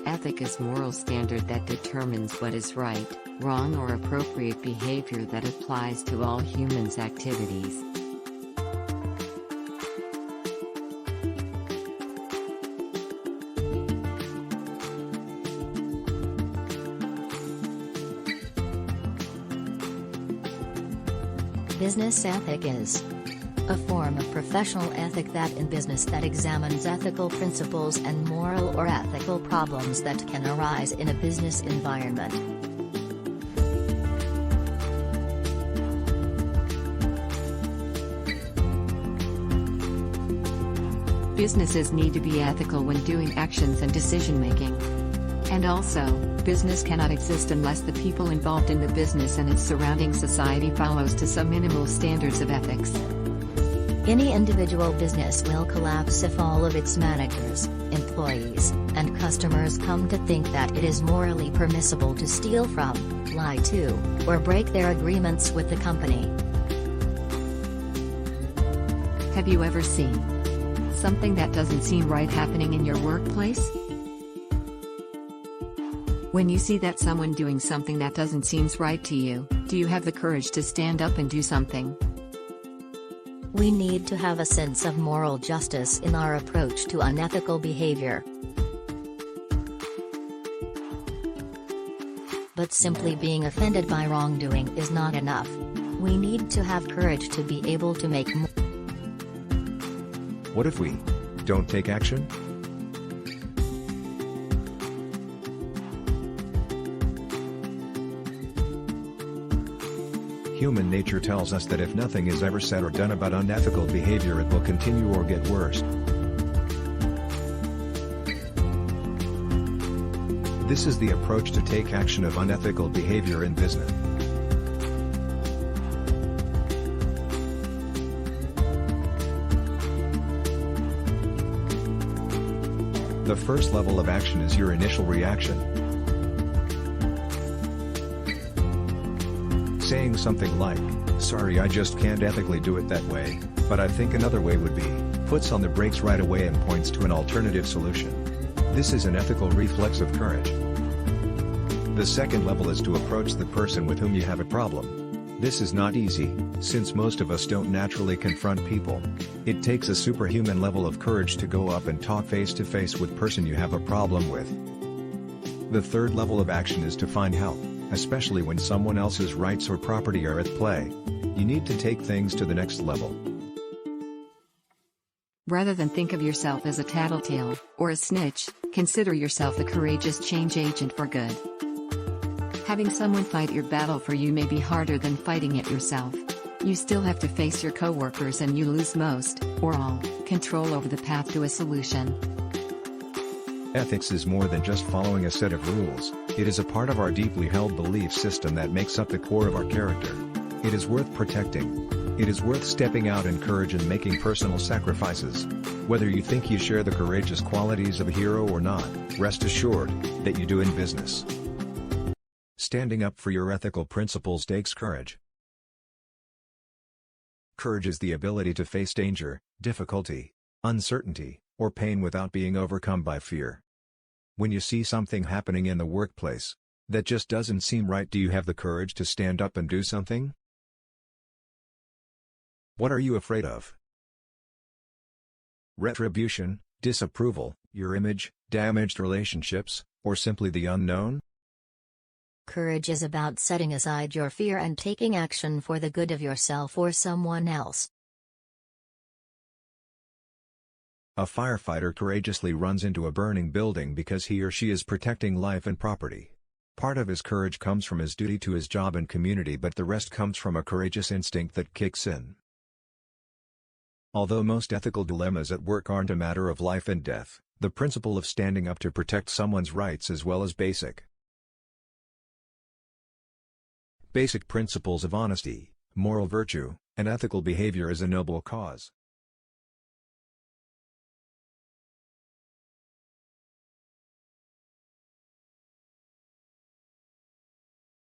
Ethic is moral standard that determines what is right, wrong or appropriate behavior that applies to all humans' activities. Business ethic is a form of professional ethic that in business that examines ethical principles and moral or ethical problems that can arise in a business environment. Businesses need to be ethical when doing actions and decision-making. And also, business cannot exist unless the people involved in the business and its surrounding society follows to some minimal standards of ethics. Any individual business will collapse if all of its managers, employees, and customers come to think that it is morally permissible to steal from, lie to, or break their agreements with the company. Have you ever seen something that doesn't seem right happening in your workplace? When you see that someone doing something that doesn't seem right to you, do you have the courage to stand up and do something? We need to have a sense of moral justice in our approach to unethical behavior. But simply being offended by wrongdoing is not enough. We need to have courage to be able to make more. What if we don't take action? Human nature tells us that if nothing is ever said or done about unethical behavior, it will continue or get worse. This is the approach to take action of unethical behavior in business. The first level of action is your initial reaction. Saying something like, "Sorry, I just can't ethically do it that way, but I think another way would be," puts on the brakes right away and points to an alternative solution. This is an ethical reflex of courage. The second level is to approach the person with whom you have a problem. This is not easy, since most of us don't naturally confront people. It takes a superhuman level of courage to go up and talk face to face with the person you have a problem with. The third level of action is to find help, especially when someone else's rights or property are at play. You need to take things to the next level. Rather than think of yourself as a tattletale, or a snitch, consider yourself a courageous change agent for good. Having someone fight your battle for you may be harder than fighting it yourself. You still have to face your coworkers and you lose most, or all, control over the path to a solution. Ethics is more than just following a set of rules, it is a part of our deeply held belief system that makes up the core of our character. It is worth protecting. It is worth stepping out in courage and making personal sacrifices. Whether you think you share the courageous qualities of a hero or not, rest assured that you do in business. Standing up for your ethical principles takes courage. Courage is the ability to face danger, difficulty, uncertainty, or pain without being overcome by fear. When you see something happening in the workplace that just doesn't seem right, do you have the courage to stand up and do something? What are you afraid of? Retribution, disapproval, your image, damaged relationships, or simply the unknown? Courage is about setting aside your fear and taking action for the good of yourself or someone else. A firefighter courageously runs into a burning building because he or she is protecting life and property. Part of his courage comes from his duty to his job and community, but the rest comes from a courageous instinct that kicks in. Although most ethical dilemmas at work aren't a matter of life and death, the principle of standing up to protect someone's rights as well as basic principles of honesty, moral virtue, and ethical behavior is a noble cause.